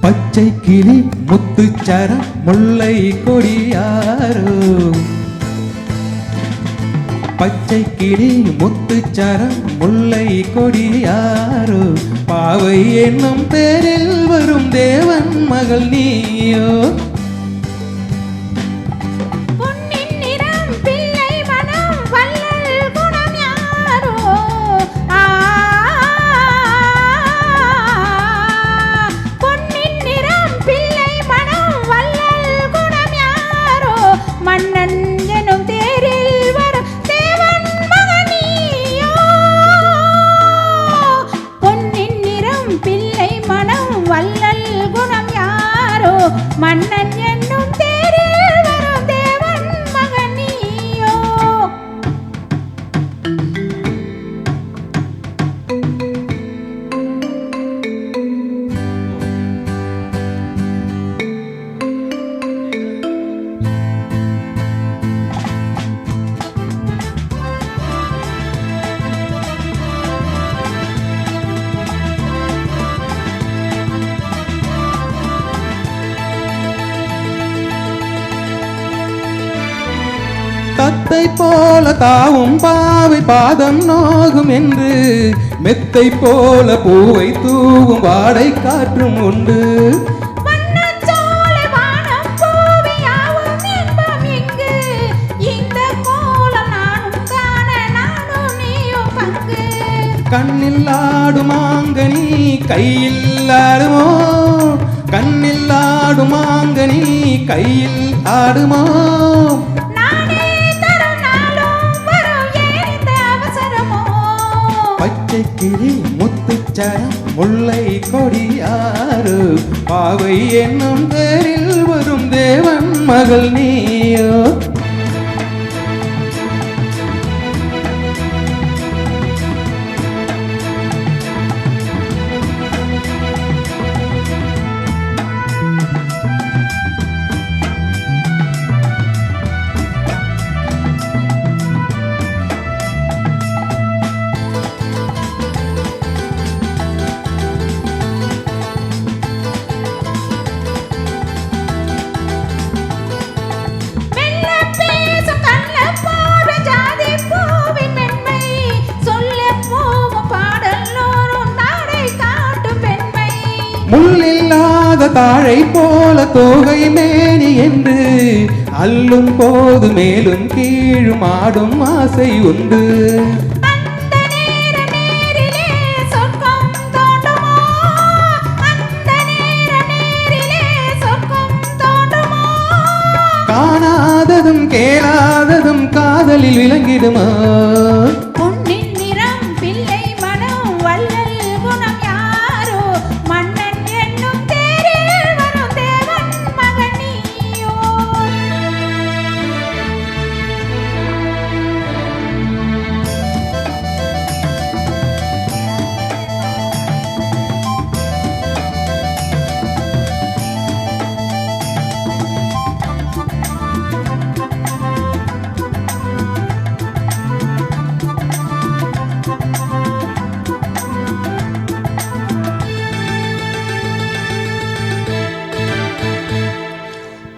பச்சை கிளி முத்துச்சரம் முல்லை கொடியாரோ பச்சை கிளி முத்துச்சரம் முல்லை கொடியாரோ பாவை என்னும் பேரில் வரும் தேவன் மகள் நீயோ மன்னன் என்னும் தேரில் வரும் தேவன் மகன் நீயோ. தத்தை போல தாவும் பாவை பாதம் நோகும் என்று மெத்தை போல பூவை தூவும் வாடை காற்றும் உண்டு. கண்ணில் ஆடுமாங்கனி கையில் ஆடுமோ கண்ணில் ஆடுமாங்கனி கையில் ஆடுமோ பச்சை கிளி முத்துச்சரம் முல்லை கொடியாறு பாவை என்னும் பேரில் வரும் தேவன் மகள் நீயோ. முள்ளில்லாத தாழை போல தோகை மேனி என்று அல்லும் போது மேலும் கீழும் ஆடும் ஆசை உண்டு. காணாததும் கேளாததும் காதலில் விளங்கிடுமா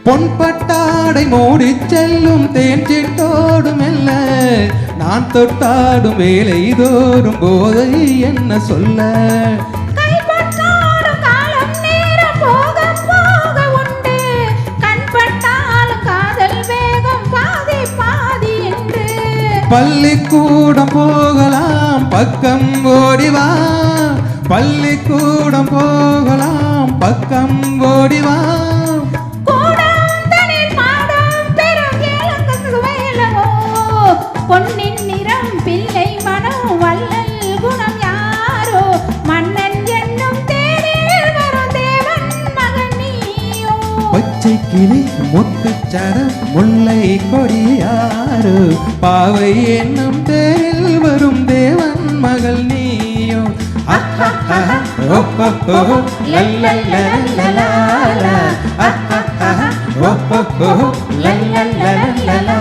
பொன்பட்டாடை மூடி செல்லும் தேன் சிட்டோடு மெல்ல நான் தொட்டாடும் வேலை தோறும் போதை என்ன சொல்ல. பள்ளிக்கூடம் போகலாம் பக்கம் ஓடிவா பள்ளிக்கூடம் போகலாம் பக்கம் ஓடிவா பொன்னின் நிறம் பிள்ளை மனம் வள்ளல் குணம் யாரோ மன்னன் என்னும் தேரில் வரும் தேவன் மகன் நீயோ. பச்சை கிளி முத்துச்சரம் முல்லை கொடியாரோ பாவை என்னும் தேரில் வரும் தேவன் மகள் நீயோ. லல்லல்லல்லலா